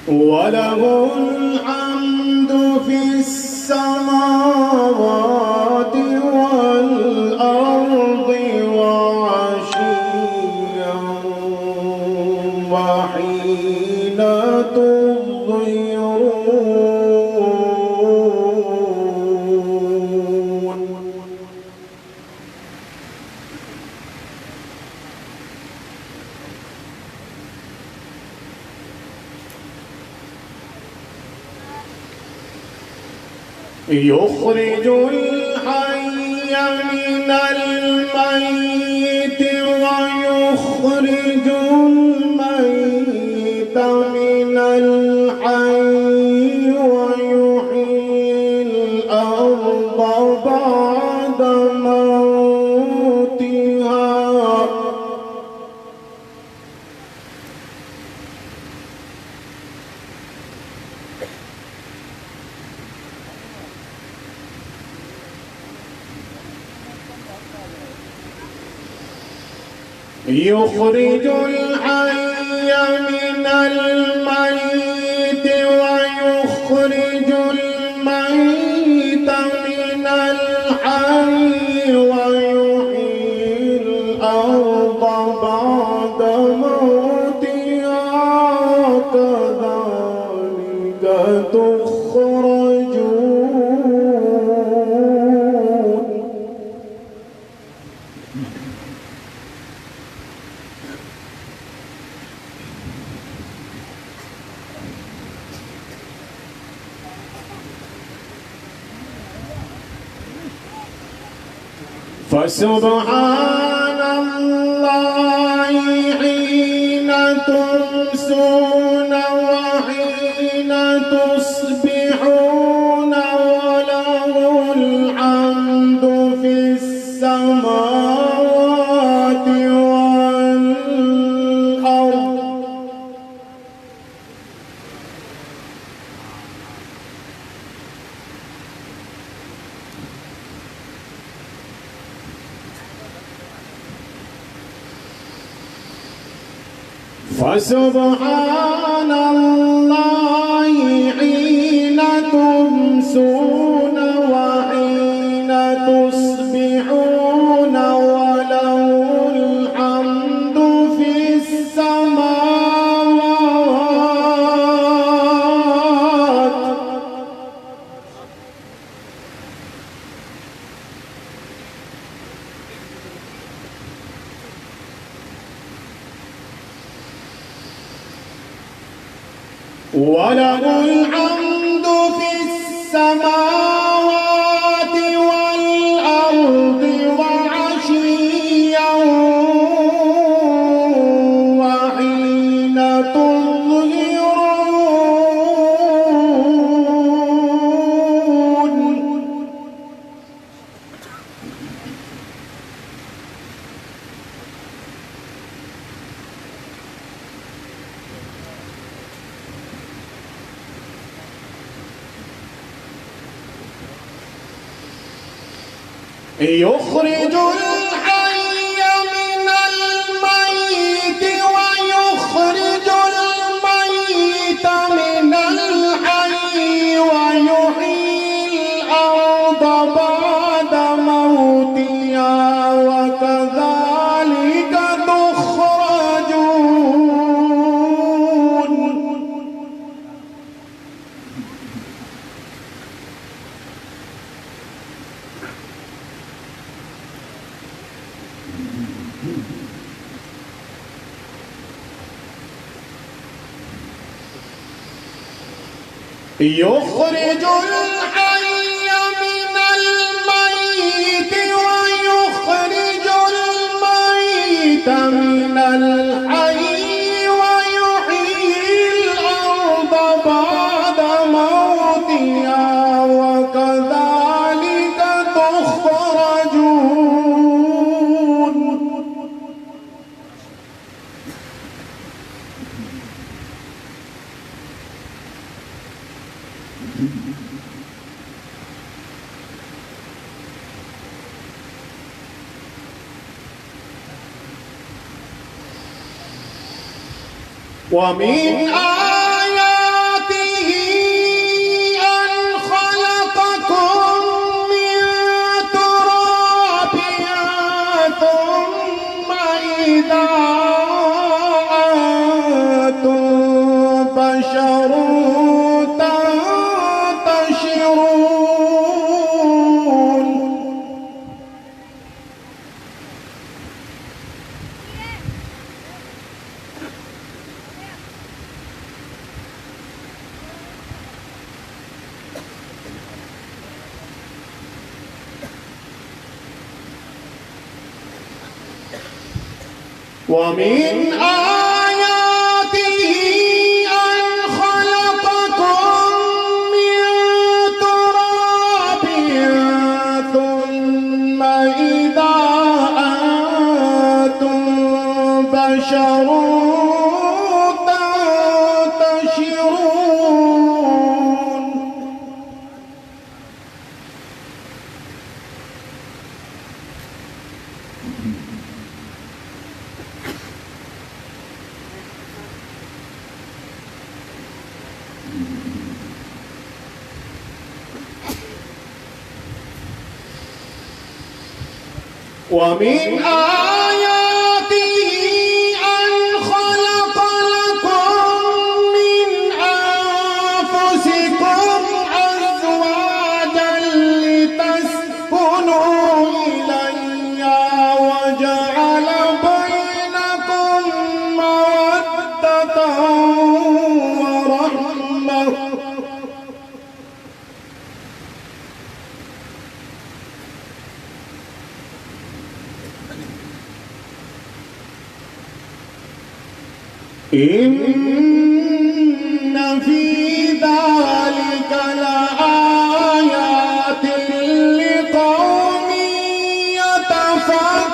وله الحمد في السماوات والأرض وعشيا وحين تظهرون. يخرج الحي من الميت ويخرج الميت من الحي ويحيي الأرض بعد موتها. يخرج الحي من الميت ويخرج الميت من الحي ويحيي الأرض بعد موتها كذلك تخرجون. فسبحان الله حين تمسون وحين تصبحون وله الحمد في السماوات والأرض. فسبحان الله حين تمسون وحين تصبحون وله الحمد في السماوات. وله الحمد في السماوات والأرض وعشيا وحين تظهرون. يخرج الحي من الميت ويخرج الميت من الحي ويحيي الأرض بعد موتها وكذلك تخرجون. يخرج الحي من الميت ويخرج الميت من الحي ويحيي الأرض بعد موتها وكذلك تخرجون. ومن آياته ومن آياته أن خلقكم من تراب ثم إذا أنتم بشر تنتشرون. ومن آياته أن خلق لكم من أنفسكم أزواجا لتسكنوا إليها وجعل بينكم مودة ورحمة إن في ذلك لآيات لقوم يتفكرون.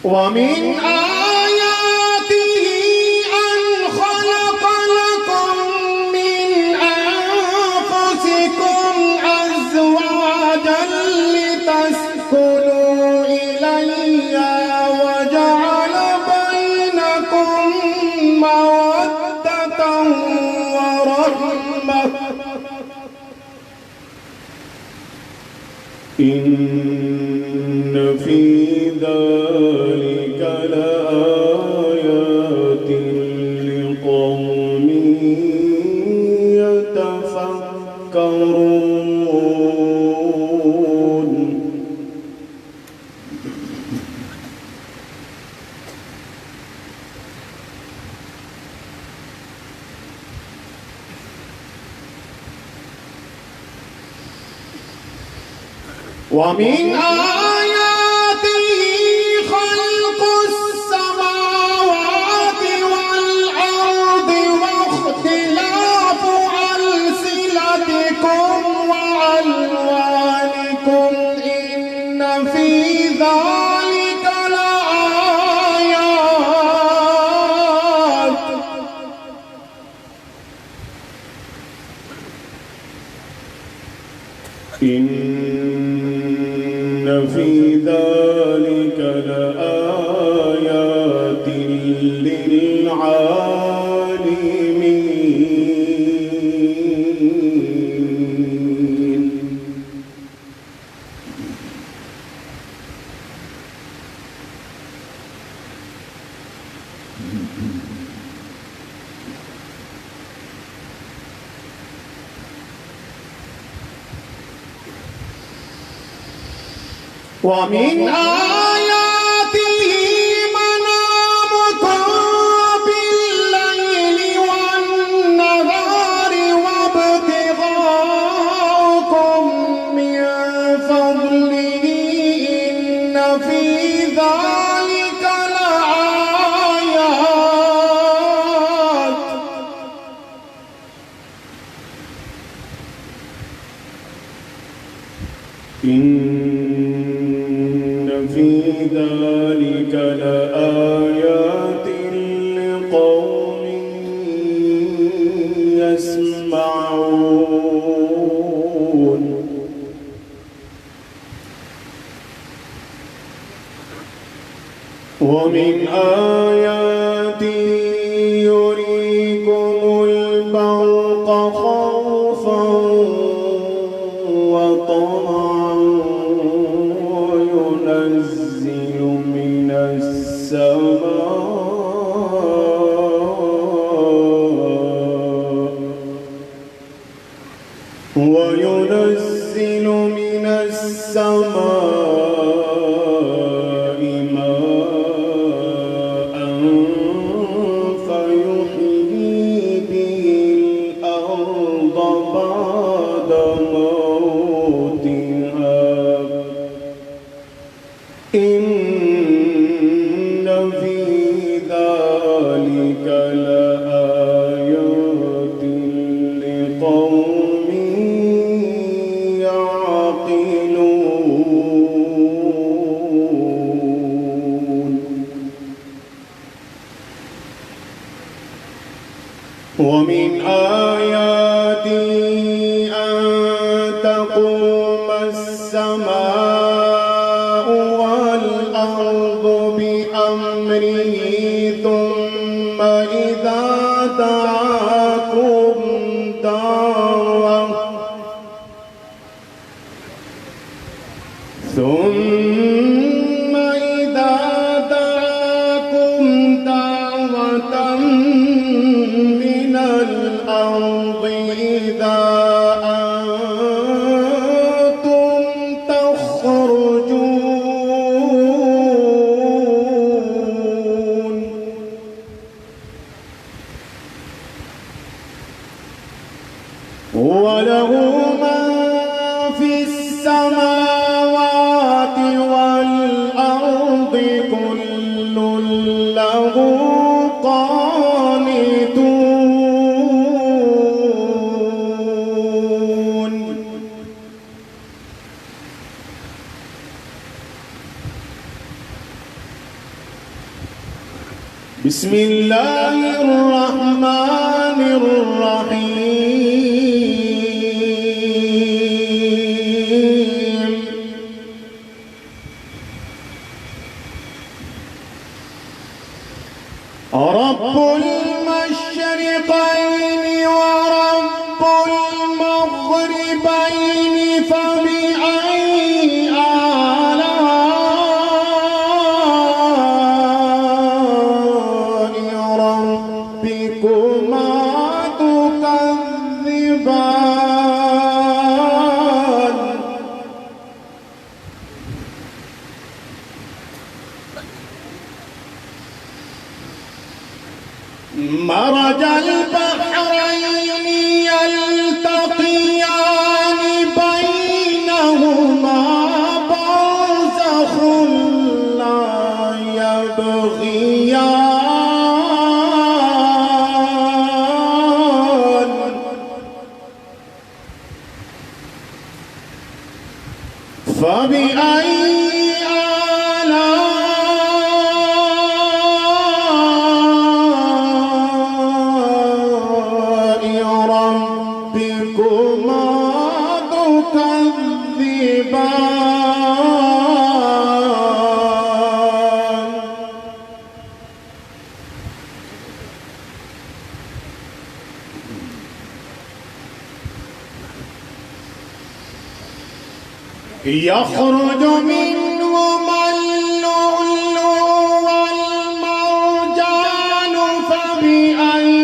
ومن آياته أن خلق لكم من أنفسكم أزواجا لتسكنوا إليها وجعل بينكم مودة ورحمة إن في ذلك لآيات لقوم يتفكرون. ومن آياته خلق السماوات والأرض واختلاف ألسنتكم وألوانكم إن في ذلك لآيات إن في ذلك لآيات للعالمين. ومن آياته منامكم بالليل والنهار وابتغاؤكم من فضله إن في ذلك لآيات إن في ذلك لآيات لقوم يسمعون. ومن آياته يريكم البرق خوفا وطمعا ذلك لآيات لقوم يعقلون ومن آياته أن تقوم السماء والأرض بأمره ثم إذا دعاكم دعوة من الأرض إذا أنتم تخرجون وله من في السماوات والأرض كل له قانتون بسم الله الرحمن الرحيم رب المشرقين ورب المغربين فبأي آلاء ربكما تكذبان مرج البحرين يلتقيان بينهما برزخ لا يبغيان فبأي ربكما تكذبان يخرج منهما اللؤلؤ والمرجان فبأي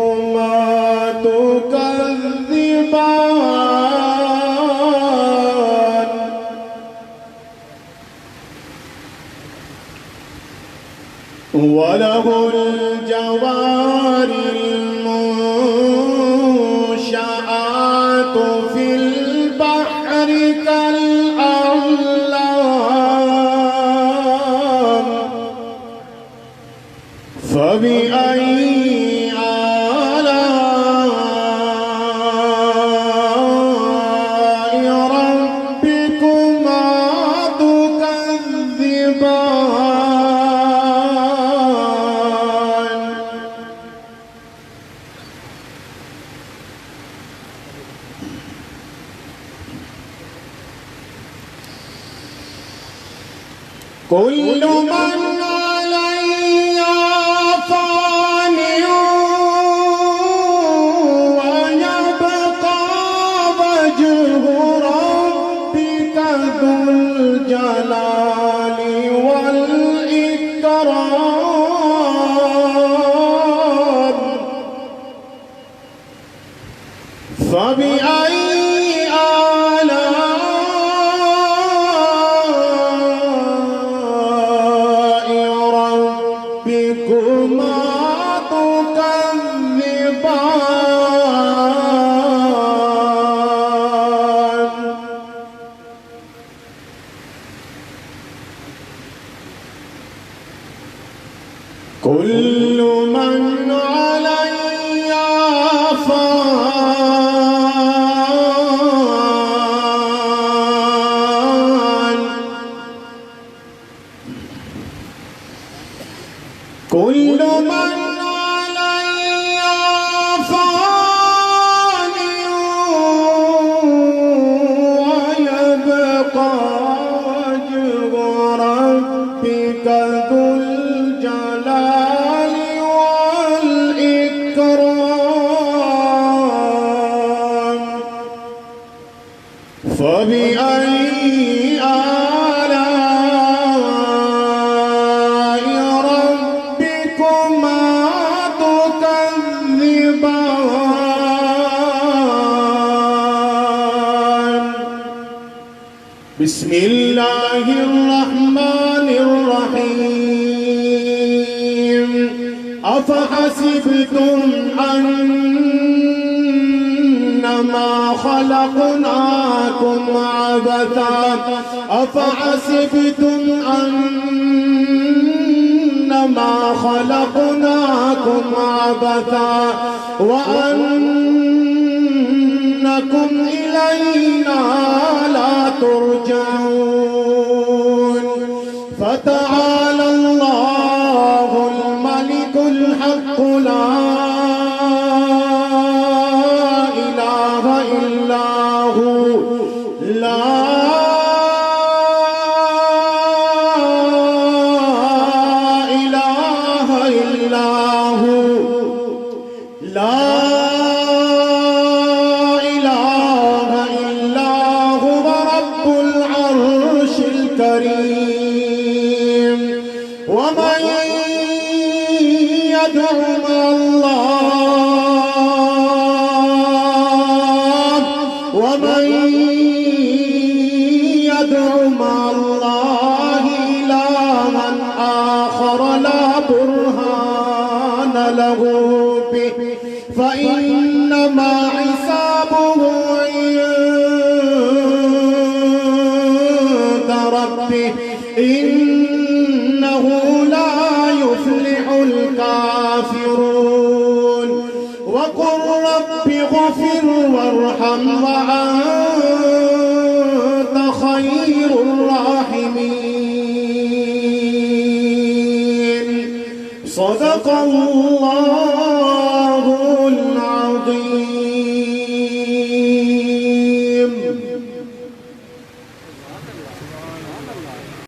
ربكما تكذبان وله الجوار المنشآت في البحر كالأعلام فبأي آلاء ربكما تكذبان كل من عليها فان ويبقى وجه ربك ذو الجلال والإكرام فبأي ربكما تكذبان كل من عليها فان كل من عليها فان ويبقى وجه ربك ذو الجلال والإكرام فبأي آلاء ربكما تكذبان بسم الله الرحمن الرحيم أفحسبتم أنما خلقناكم عبثا أفحسبتم أنما خلقناكم عبثا وأنكم إلينا لا ترجعون فتعالى الله الملك الحق لا إله إلا هو لا إله إلا هو لا إله إلا هو رب العرش الكريم ومن يدع مع الله ومن يدع مع الله إلها آخر لا برهان له به فإنما حسابه عند ربه إنه لا يفلح الكافرون وقل رب اغفر وارحم وأنت خير الراحمين صدق الله